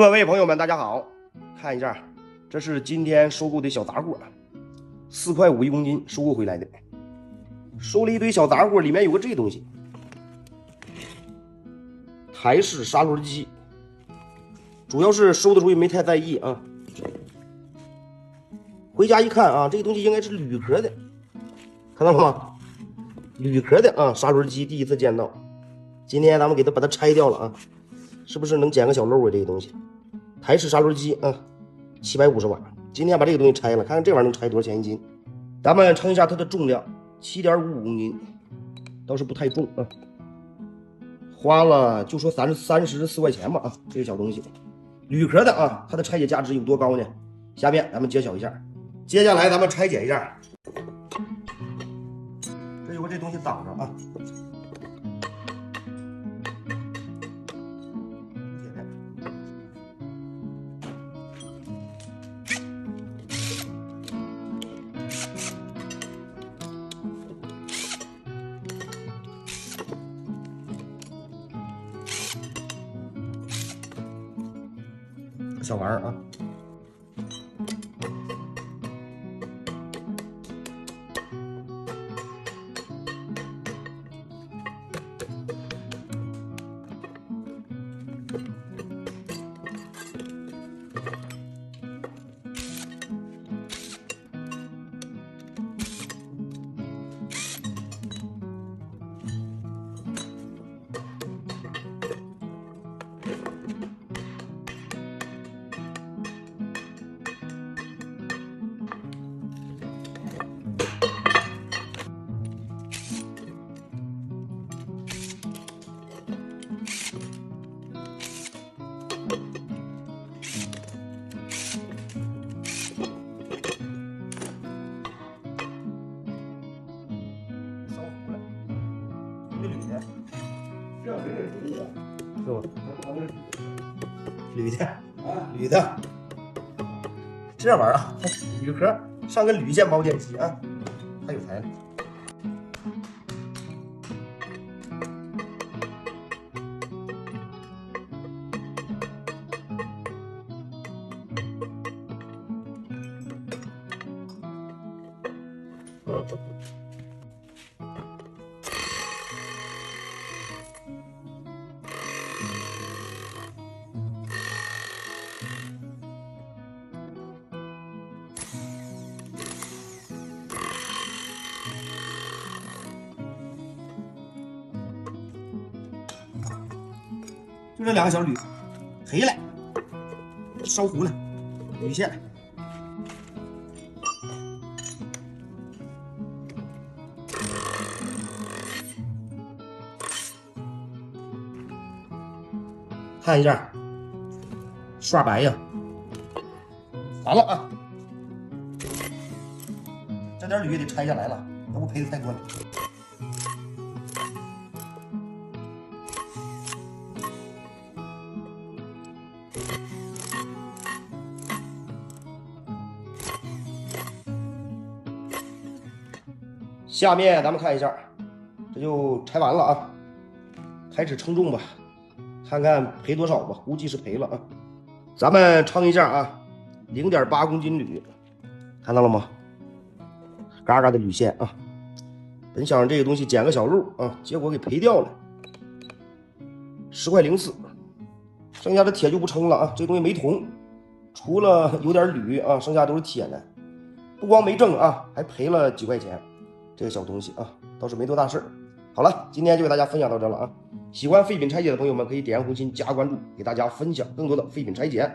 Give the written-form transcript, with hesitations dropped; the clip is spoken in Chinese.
各位朋友们，大家好，看一下，这是今天收购的小杂货，4块5一公斤收购回来的。收了一堆小杂货，里面有个这东西，台式砂轮机。主要是收的时候也没太在意啊。回家一看啊，这个东西应该是铝壳的，看到了吗？铝壳的啊，砂轮机第一次见到。今天咱们把它拆掉了啊，是不是能捡个小漏啊？这个东西，台式砂轮机啊，750瓦。今天把这个东西拆了，看看这玩意儿能拆多少钱一斤？咱们称一下它的重量，7.55公斤，倒是不太重啊。花了就说34块钱吧啊，这个小东西，铝壳的啊，它的拆解价值有多高呢？下面咱们揭晓一下。接下来咱们拆解一下，这有个这东西挡着啊。小玩意儿啊，这是吧？铝的啊，铝的，这玩意儿啊，铝壳上个铝键保险机啊，还有才呢。就这两个小铝，黑了，烧糊了，铝线。看一下，刷白呀，完了啊！这点铝也得拆下来了，要不赔的太多了。下面咱们看一下，这就拆完了啊，开始称重吧，看看赔多少吧，估计是赔了啊。咱们称一下啊，0.8公斤铝，看到了吗？嘎嘎的铝线啊，本想这个东西捡个小漏啊，结果给赔掉了，10块04，剩下的铁就不称了啊，这东西没铜，除了有点铝啊，剩下都是铁的，不光没挣啊，还赔了几块钱。这个小东西啊，倒是没多大事儿。好了，今天就给大家分享到这了啊！喜欢废品拆解的朋友们可以点燃红心加关注，给大家分享更多的废品拆解。